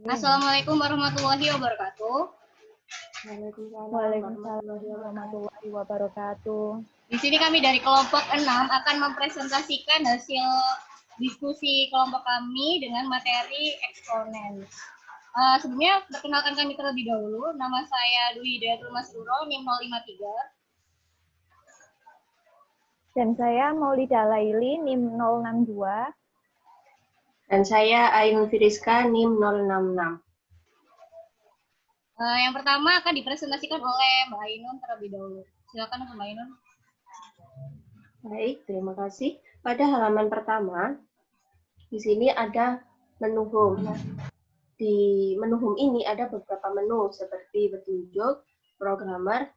Assalamualaikum warahmatullahi wabarakatuh. Waalaikumsalam warahmatullahi wabarakatuh. Di sini kami dari kelompok 6 akan mempresentasikan hasil diskusi kelompok kami dengan materi eksponen. Sebelumnya perkenalkan kami terlebih dahulu. Nama saya Dwi Hidayatul Masruro, NIM 053. Dan saya Maulida Laili, NIM 062. Dan saya Ainun Firiska, NIM 066. Yang pertama akan dipresentasikan oleh Mbak Ainun terlebih dahulu. Silakan Mbak Ainun. Baik, terima kasih. Pada halaman pertama, di sini ada menu home. Di menu home ini ada beberapa menu seperti petunjuk, programmer,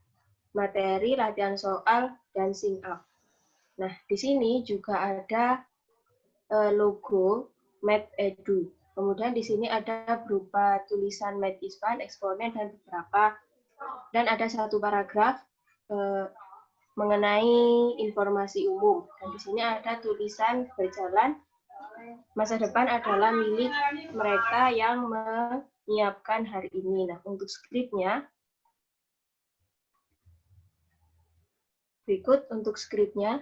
materi, latihan soal, dan sync up. Nah, di sini juga ada logo MathEdu. Kemudian di sini ada berupa tulisan MathIspan, eksponen, dan ada satu paragraf mengenai informasi umum. Dan di sini ada tulisan berjalan, masa depan adalah milik mereka yang menyiapkan hari ini. Nah, untuk skripnya, berikut untuk skripnya.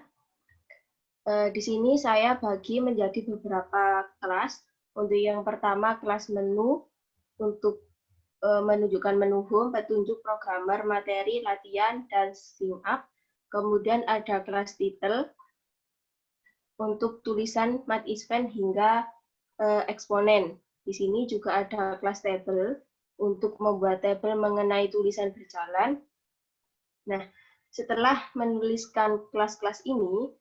Di sini saya bagi menjadi beberapa kelas. Untuk yang pertama kelas menu untuk menunjukkan menu home, petunjuk, programmer, materi, latihan, dan sync up. Kemudian ada kelas title untuk tulisan MathIspan hingga eksponen. Di sini juga ada kelas table untuk membuat tabel mengenai tulisan berjalan. Nah, setelah menuliskan kelas-kelas ini,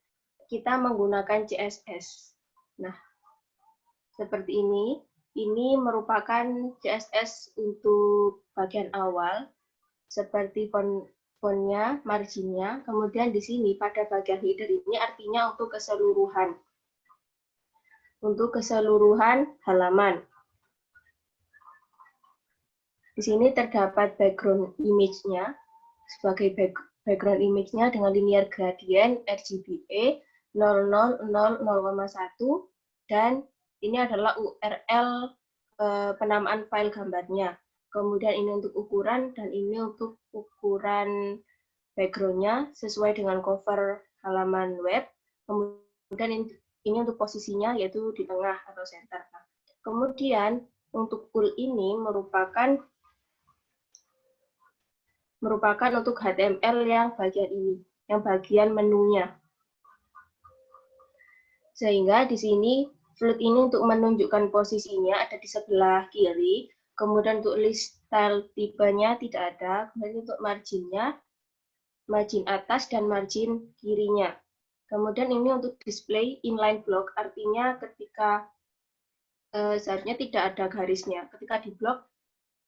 kita menggunakan CSS. Nah, seperti ini. Ini merupakan CSS untuk bagian awal, seperti fontnya, marginnya. Kemudian di sini pada bagian header ini artinya untuk keseluruhan. Untuk keseluruhan halaman. Di sini terdapat background image-nya. Sebagai background image-nya dengan linear gradient RGBA 000,1 dan ini adalah URL penamaan file gambarnya. Kemudian ini untuk ukuran dan ini untuk ukuran background-nya sesuai dengan cover halaman web. Kemudian ini untuk posisinya yaitu di tengah atau center. Kemudian untuk tool ini merupakan untuk HTML yang bagian ini, yang bagian menunya. Sehingga di sini float ini untuk menunjukkan posisinya ada di sebelah kiri, kemudian untuk list style tipenya tidak ada, kemudian untuk marginnya, margin atas dan margin kirinya. Kemudian ini untuk display inline block, artinya ketika seharusnya tidak ada garisnya, ketika di blok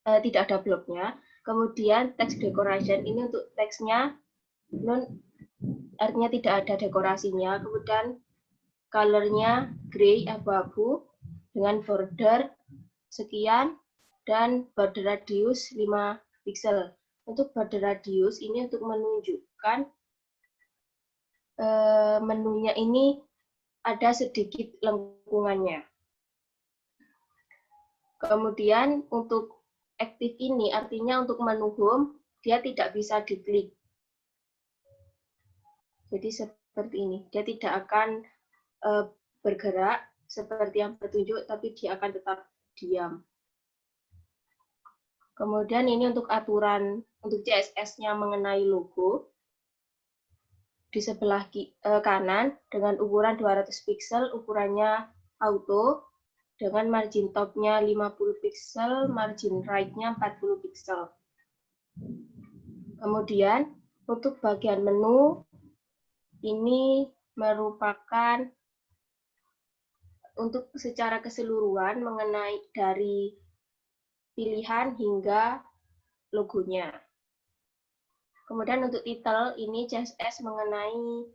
tidak ada bloknya. Kemudian text decoration ini untuk teksnya, artinya tidak ada dekorasinya. Kemudian color-nya gray abu-abu dengan border sekian dan border radius 5 pixel. Untuk border radius ini untuk menunjukkan menunya ini ada sedikit lengkungannya. Kemudian untuk aktif ini artinya untuk menu home dia tidak bisa diklik. Jadi seperti ini, dia tidak akan bergerak seperti yang petunjuk, tapi dia akan tetap diam. Kemudian ini untuk aturan untuk CSS-nya mengenai logo. Di sebelah kanan dengan ukuran 200 pixel, ukurannya auto, dengan margin top-nya 50 pixel, margin right-nya 40 pixel. Kemudian untuk bagian menu, ini merupakan untuk secara keseluruhan mengenai dari pilihan hingga logonya. Kemudian untuk title ini CSS mengenai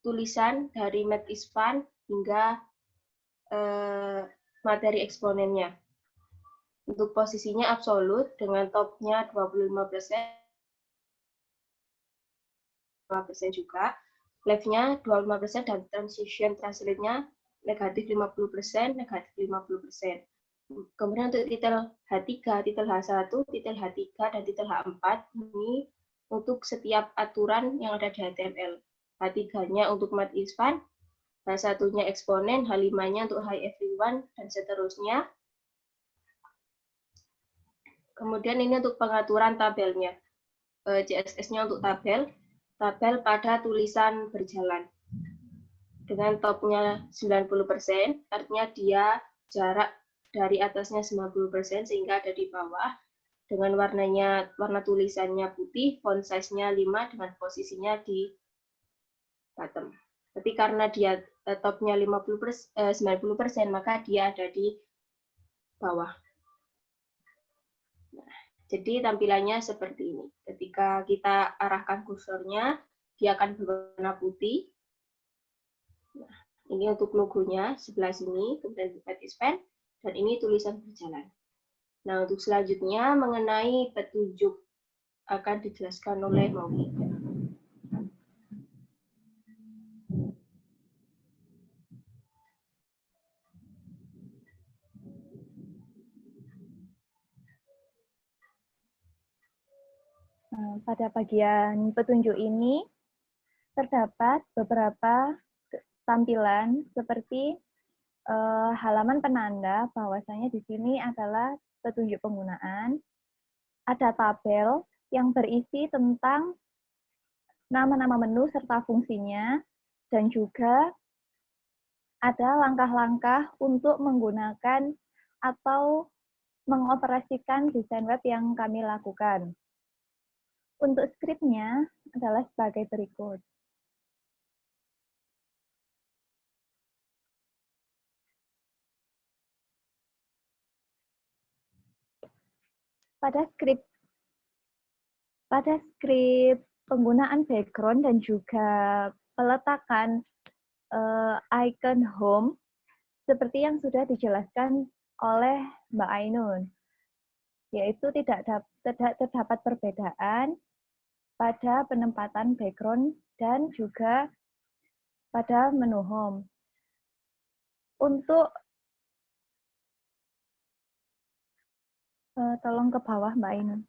tulisan dari MathIspan hingga materi eksponennya. Untuk posisinya absolut dengan topnya 25%, 5% juga, left-nya 25% dan transition translate-nya negatif 50%, negatif 50%. Kemudian untuk titel H3, titel H1, titel H3, dan titel H4 ini untuk setiap aturan yang ada di HTML. H3-nya untuk Math is Fun, H1-nya eksponen, H5-nya untuk Hi Everyone, dan seterusnya. Kemudian ini untuk pengaturan tabelnya. CSS-nya untuk tabel pada tulisan berjalan. Dengan topnya 90%, artinya dia jarak dari atasnya 90% sehingga ada di bawah. Dengan warna tulisannya putih, font size-nya 5 dengan posisinya di bottom. Tapi karena dia topnya 90%, maka dia ada di bawah. Nah, jadi tampilannya seperti ini. Ketika kita arahkan kursornya, dia akan berwarna putih. Nah, ini untuk logonya sebelah sini, kemudian Math is Fun, dan ini tulisan berjalan. Nah, untuk selanjutnya mengenai petunjuk akan dijelaskan oleh Mauli. Pada bagian petunjuk ini terdapat beberapa tampilan seperti halaman penanda bahwasanya di sini adalah petunjuk penggunaan. Ada tabel yang berisi tentang nama-nama menu serta fungsinya, dan juga ada langkah-langkah untuk menggunakan atau mengoperasikan desain web yang kami lakukan. Untuk skripnya adalah sebagai berikut. Pada skrip penggunaan background dan juga peletakan icon home seperti yang sudah dijelaskan oleh Mbak Ainun, yaitu tidak terdapat perbedaan pada penempatan background dan juga pada menu home. Untuk tolong ke bawah Mbak Ainun.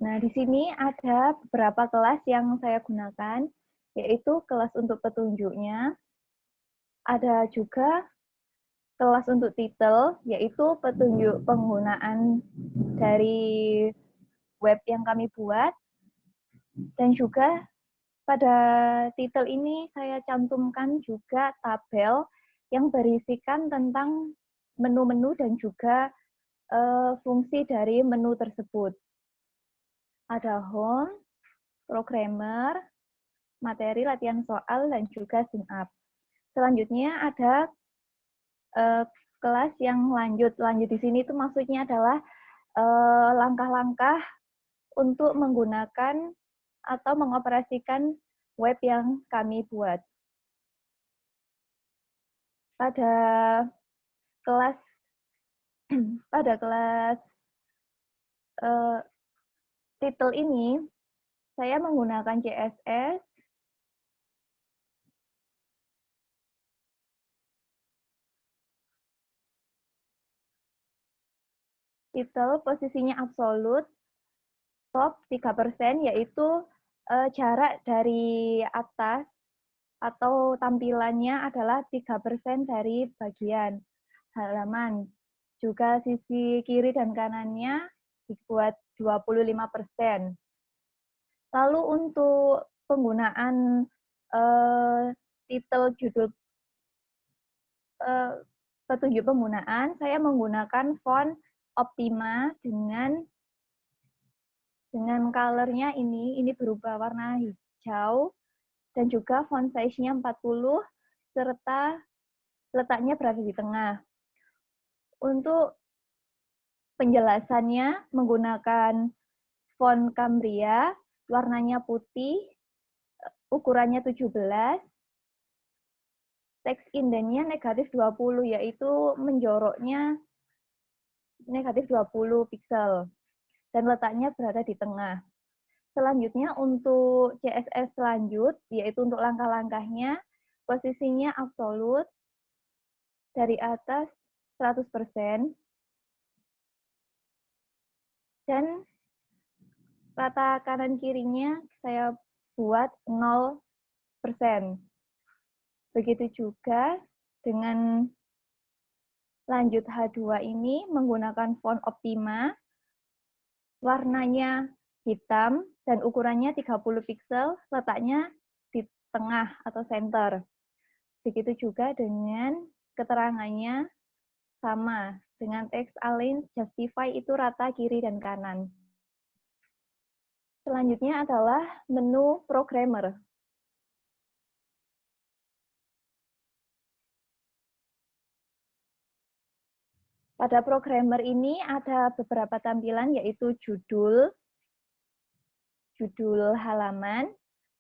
Nah, di sini ada beberapa kelas yang saya gunakan, yaitu kelas untuk petunjuknya. Ada juga kelas untuk titel, yaitu petunjuk penggunaan dari web yang kami buat. Dan juga pada titel ini saya cantumkan juga tabel yang berisikan tentang menu-menu dan juga fungsi dari menu tersebut. Ada home, programmer, materi latihan soal, dan juga sign up. Selanjutnya ada kelas yang lanjut. Lanjut di sini itu maksudnya adalah langkah-langkah untuk menggunakan atau mengoperasikan web yang kami buat. Pada kelas titel ini saya menggunakan CSS. Titel posisinya absolut, top 3%, yaitu jarak dari atas atau tampilannya adalah 3% dari bagian halaman. Juga sisi kiri dan kanannya dibuat 25%. Lalu untuk penggunaan titel judul petunjuk penggunaan, saya menggunakan font Optima dengan color-nya ini berubah warna hijau, dan juga font size-nya 40, serta letaknya berada di tengah. Untuk penjelasannya menggunakan font Cambria, warnanya putih, ukurannya 17, teks indennya negatif 20, yaitu menjoroknya negatif 20 pixel, dan letaknya berada di tengah. Selanjutnya untuk CSS selanjut, yaitu untuk langkah-langkahnya, posisinya absolut, dari atas 100%, dan rata kanan kirinya saya buat 0%. Begitu juga dengan lanjut H2 ini menggunakan font Optima, warnanya hitam dan ukurannya 30 pixel, letaknya di tengah atau center. Begitu juga dengan keterangannya sama, dengan teks align justify itu rata kiri dan kanan. Selanjutnya adalah menu programmer. Pada programmer ini ada beberapa tampilan, yaitu judul halaman,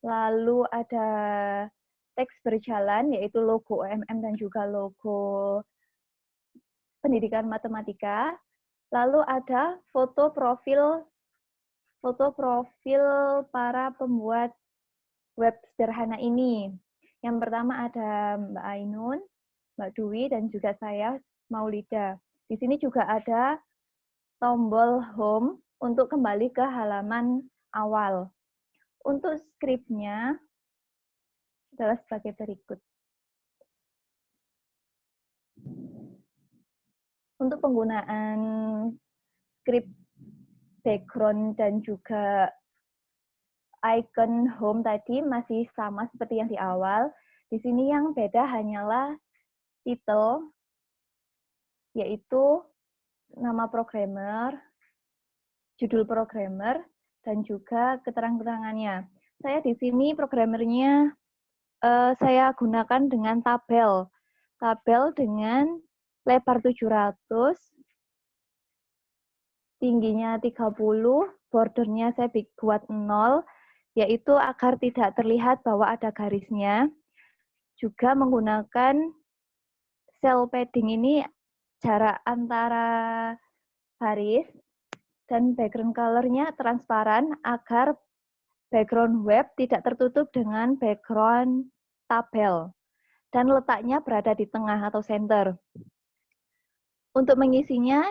lalu ada teks berjalan, yaitu logo OMM dan juga logo pendidikan matematika, lalu ada foto profil para pembuat web sederhana ini. Yang pertama ada Mbak Ainun, Mbak Dwi, dan juga saya, Maulida. Di sini juga ada tombol home untuk kembali ke halaman awal. Untuk skripnya adalah sebagai berikut. Untuk penggunaan skrip background dan juga icon home tadi masih sama seperti yang di awal. Di sini yang beda hanyalah title, yaitu nama programmer, judul programmer, dan juga keterangan-keterangannya. Saya di sini programmernya saya gunakan dengan tabel dengan lebar 700, tingginya 30, bordernya saya buat 0, yaitu agar tidak terlihat bahwa ada garisnya. Juga menggunakan cell padding ini jarak antara baris, dan background color-nya transparan agar background web tidak tertutup dengan background tabel. Dan letaknya berada di tengah atau center. Untuk mengisinya,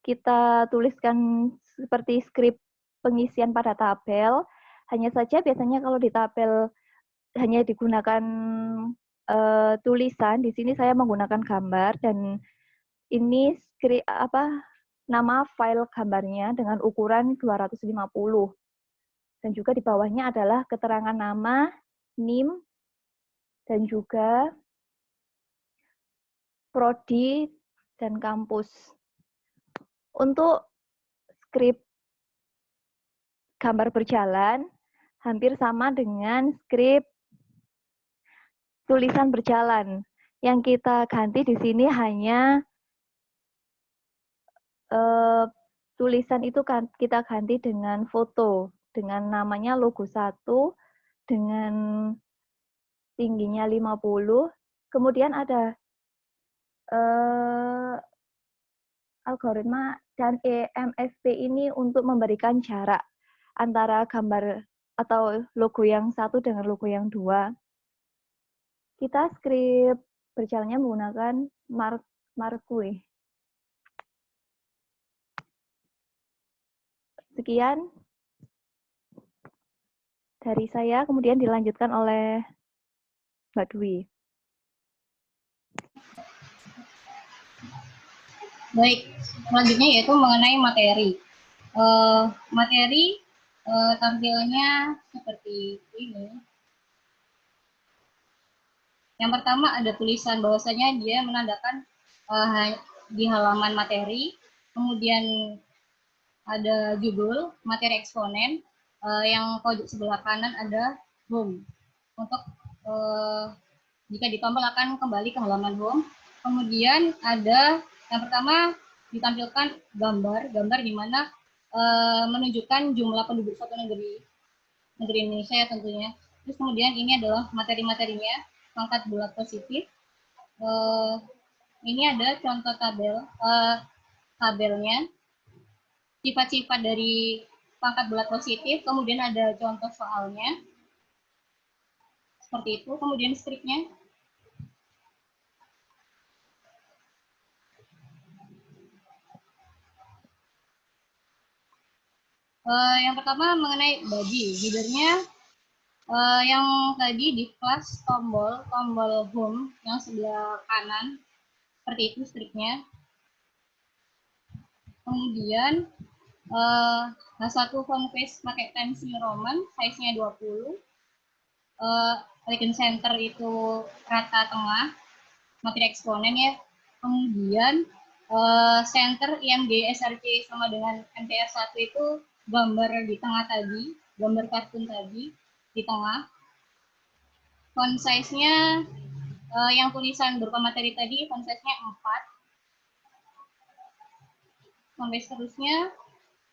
kita tuliskan seperti skrip pengisian pada tabel. Hanya saja biasanya kalau di tabel hanya digunakan tulisan, di sini saya menggunakan gambar, dan ini nama file gambarnya dengan ukuran 250. Dan juga di bawahnya adalah keterangan nama, NIM, dan juga prodi dan kampus. Untuk skrip gambar berjalan hampir sama dengan skrip tulisan berjalan. Yang kita ganti di sini hanya tulisan itu kita ganti dengan foto, dengan namanya logo 1, dengan tingginya 50. Kemudian ada algoritma dan EMFP ini untuk memberikan jarak antara gambar atau logo yang 1 dengan logo yang 2. Kita skrip berjalannya menggunakan Marquee. Sekian dari saya, kemudian dilanjutkan oleh Mbak Dwi. Baik, selanjutnya yaitu mengenai materi. Materi tampilannya seperti ini. Yang pertama ada tulisan bahwasanya dia menandakan di halaman materi, kemudian ada judul, materi eksponen, yang pojok sebelah kanan ada home. Untuk jika ditombol akan kembali ke halaman home. Kemudian ada yang pertama ditampilkan gambar di mana menunjukkan jumlah penduduk suatu negeri Indonesia ya tentunya. Terus kemudian ini adalah materi-materinya, pangkat bulat positif. Ini ada contoh tabelnya, sifat-sifat dari pangkat bulat positif, kemudian ada contoh soalnya, seperti itu. Kemudian skripnya, Yang pertama mengenai body, headernya yang tadi di kelas tombol home yang sebelah kanan, seperti itu stripnya. Kemudian H1 font face pakai Times New Roman, size-nya 20. Icon center itu rata tengah, materi eksponen ya. Kemudian center IMG SRC sama dengan MTR 1 itu gambar di tengah tadi, gambar kartun tadi di tengah. Font size-nya yang tulisan berupa materi tadi, font size-nya 4. Sampai seterusnya.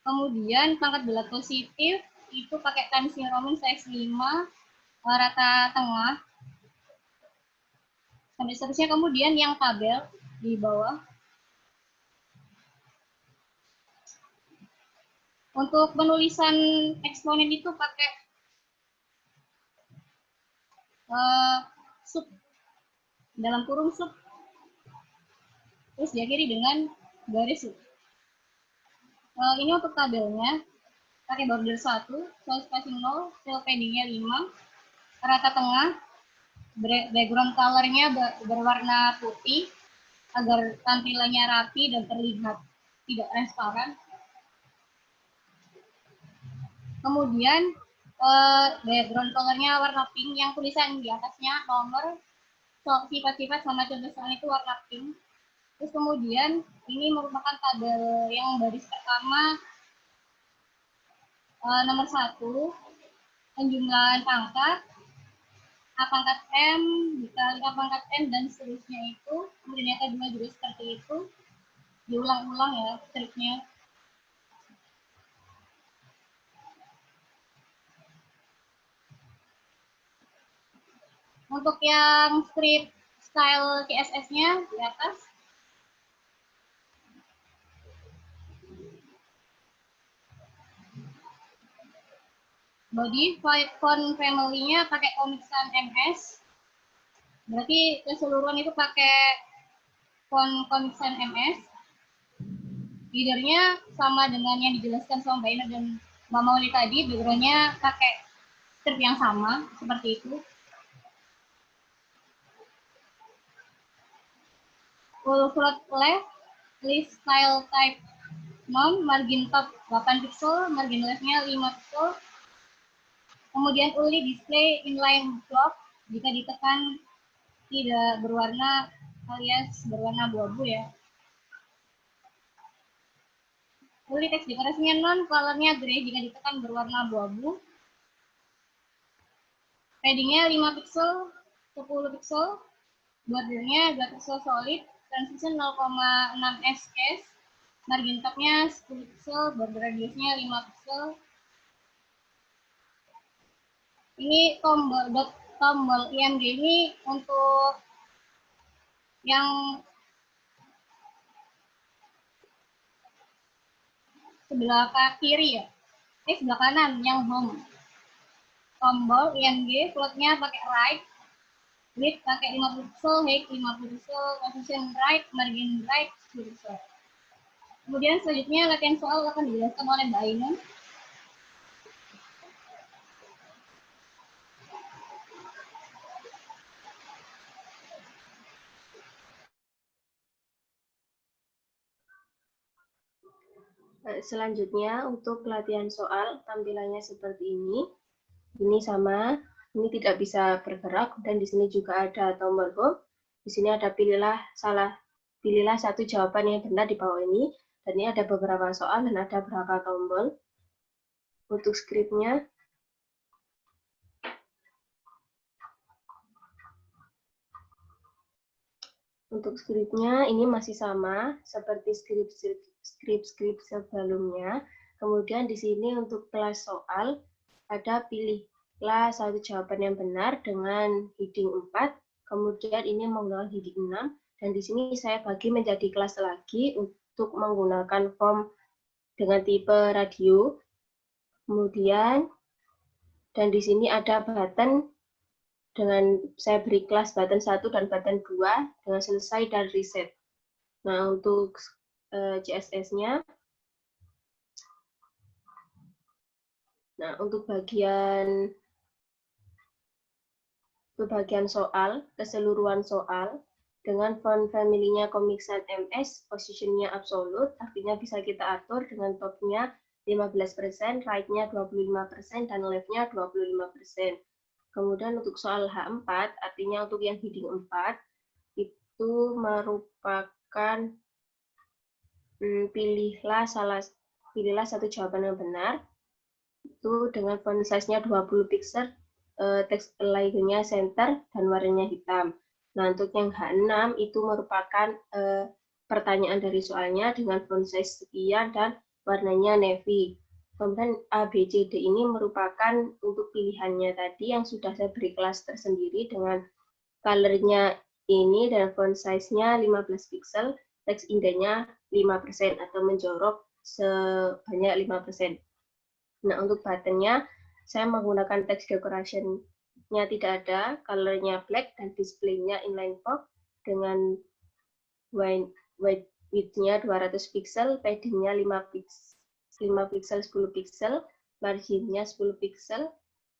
Kemudian pangkat bulat positif itu pakai Times New Roman size 5, rata tengah. Sampai seterusnya. Kemudian yang tabel di bawah. Untuk penulisan eksponen itu pakai sub, dalam kurung sub, terus diakhiri dengan garis sub. Ini untuk tabelnya pakai border 1, size spacing 0, fill paddingnya 5, rata tengah, background colornya berwarna putih agar tampilannya rapi dan terlihat tidak transparan. Kemudian background colornya warna pink, yang tulisan di atasnya nomor, sifat-sifat sama contoh soal itu warna pink. Terus kemudian ini merupakan tabel yang baris pertama, nomor 1, penjumlahan pangkat, A pangkat M dikali A pangkat N dan seterusnya itu. Kemudian yang kedua juga seperti itu, diulang-ulang ya stripnya. Untuk yang strip style CSS-nya di atas, body font family-nya pakai Comic Sans MS. Berarti keseluruhan itu pakai font Comic Sans MS. Header-nya sama dengan yang dijelaskan sama Mbak Ina dan Mbak Mauli tadi, background-nya pakai strip yang sama seperti itu. Full float left, list style type non, margin top 8 pixel, margin left-nya 5 pixel. Kemudian only display inline block, jika ditekan tidak berwarna alias berwarna abu-abu ya. Only text dekorasinya non, colornya gray, jika ditekan berwarna abu-abu. Paddingnya 5 pixel, 10 pixel, bordernya 2 pixel solid, transition 0,6 ss, margin topnya 10 pixel, border radiusnya 5 pixel. Ini tombol IMG ini untuk yang sebelah kiri ya, sebelah kanan yang home. Tombol IMG floatnya pakai right, width pakai 50 pixel, height 50 pixel, position right, margin right 10 pixel. Kemudian selanjutnya latihan soal akan dijelaskan oleh Mbak Ainun. Selanjutnya untuk latihan soal tampilannya seperti ini. Ini sama, ini tidak bisa bergerak dan di sini juga ada tombol home. Di sini ada pilihlah satu jawaban yang benar di bawah ini. Dan ini ada beberapa soal dan ada beberapa tombol. Untuk skripnya, ini masih sama seperti skrip sebelumnya. Kemudian di sini untuk kelas soal ada pilihlah satu jawaban yang benar dengan heading 4. Kemudian ini menggunakan heading 6 dan di sini saya bagi menjadi kelas lagi untuk menggunakan form dengan tipe radio. Kemudian dan di sini ada button dengan saya beri kelas button 1 dan button 2 dengan selesai dan reset. Nah, untuk CSS-nya Nah, untuk bagian soal, keseluruhan soal, dengan font family-nya Comic Sans MS, positionnya absolute, artinya bisa kita atur dengan top-nya 15%, right-nya 25%, dan left-nya 25%. Kemudian untuk soal H4, artinya untuk yang heading 4, itu merupakan pilihlah satu jawaban yang benar, itu dengan font size-nya 20 pixel, teks align-nya center, dan warnanya hitam. Nah, untuk yang H6 itu merupakan pertanyaan dari soalnya dengan font size sekian dan warnanya navy. Kemudian A, B, C, D ini merupakan untuk pilihannya tadi yang sudah saya beri kelas tersendiri dengan color-nya ini dan font size-nya 15 pixel, teks indenya 5% atau menjorok sebanyak 5%. Nah, untuk button-nya, saya menggunakan text decoration-nya tidak ada, color-nya black, dan display-nya inline box dengan width-nya 200 pixel, padding-nya 5 pixel, 10 pixel, margin-nya 10 pixel,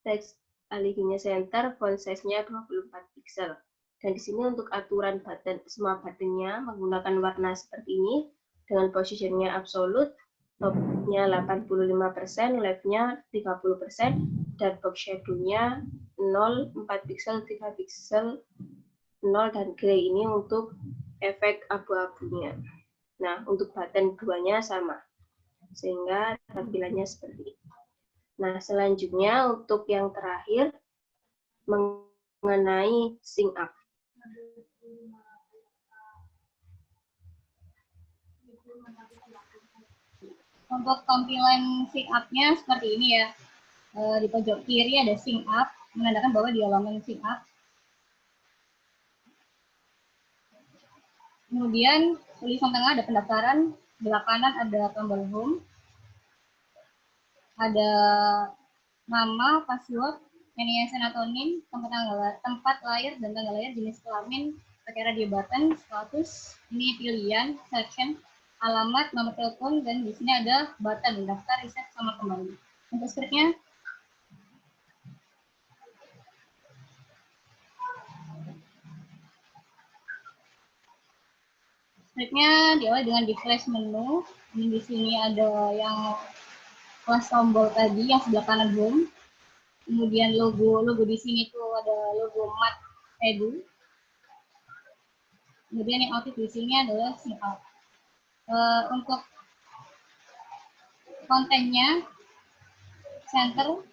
text align-nya center, font size-nya 24 pixel. Dan di sini untuk aturan button, semua button-nya menggunakan warna seperti ini, dengan position-nya absolute, top-nya 85%, left-nya 30%, dan box shadow-nya 0, 4 pixel, 3 pixel, 0, dan gray ini untuk efek abu-abunya. Nah, untuk button 2-nya sama, sehingga tampilannya seperti ini. Nah, selanjutnya untuk yang terakhir, mengenai sync up. Untuk tampilan sync up-nya seperti ini ya. Di pojok kiri ada sync up, menandakan bahwa di halaman sync up. Kemudian tulisan tengah ada pendaftaran, sebelah kanan ada tombol home, ada nama, password, yayasan atau NIM, tempat lahir dan tanggal lahir, jenis kelamin, pakai radio button, status, ini pilihan, section, alamat, nomor telepon, dan di sini ada button daftar, reset, sama kembali. Untuk scriptnya, diawali dengan di flash menu. Ini di sini ada yang kelas tombol tadi yang sebelah kanan home. Kemudian logo di sini tuh ada logo Mat Edu. Kemudian yang aktif di sini adalah sync up. Untuk kontennya center,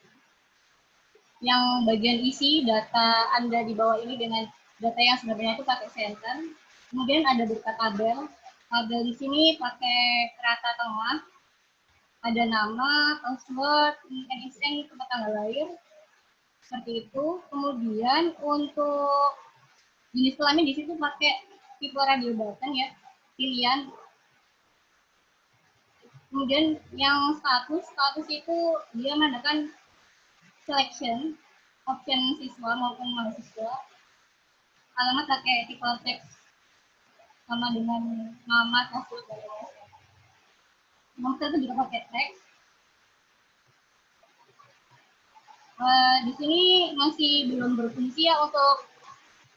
yang bagian isi data Anda di bawah ini dengan data yang sebenarnya itu pakai center. Kemudian ada berupa tabel. Tabel di sini pakai rata tengah. Ada nama, password, NISN, tempat tanggal lahir. Seperti itu. Kemudian untuk jenis kelamin di situ pakai tipe radio button ya, pilihan. Kemudian yang status itu dia menandakan selection, option siswa maupun mahasiswa. Alamat pakai tipe teks sama dengan nama, password, dan lain-lain. Nomor itu juga pakai teks. Di sini masih belum berfungsi ya untuk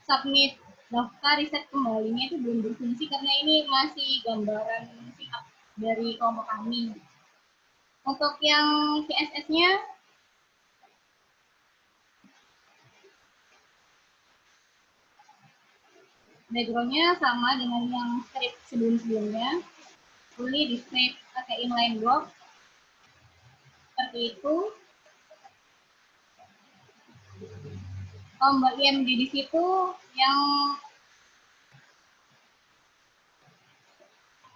submit daftar riset kembalinya, itu belum berfungsi karena ini masih gambaran sikap dari kelompok kami. Untuk yang CSS-nya, background-nya sama dengan yang script sebelum-sebelumnya. Fully di script pakai inline block. Seperti itu. Tombol IMD di situ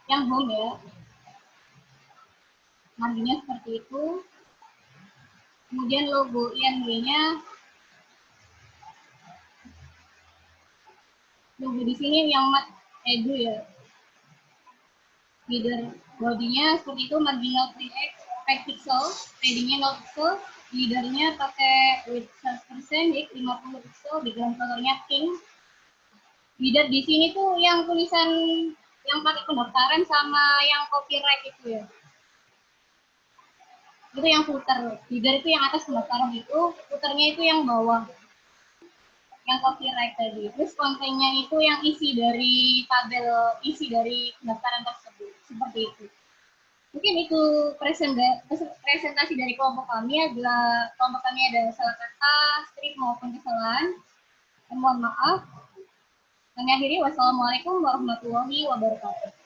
yang home ya. Marginnya seperti itu. Kemudian logo IMD-nya, logo di sini yang Mat Edu ya. Leader body-nya seperti itu, marginal 3x, 5 pixel, padding-nya 0 pixel, leader-nya pakai width 100%, jadi 50 pixel, background color-nya pink. Leader di sini tuh yang tulisan yang pakai pendaftaran sama yang copyright itu ya. Itu yang footer. Header itu yang atas pendaftaran itu, footernya itu yang bawah. Yang copyright tadi. Terus kontennya itu yang isi dari tabel isi dari pendaftaran tersebut. Seperti itu. Mungkin itu presentasi dari kelompok kami adalah kelompok kami ada salah kata, skrip maupun kesalahan. Mohon maaf. Kami akhiri, wassalamualaikum warahmatullahi wabarakatuh.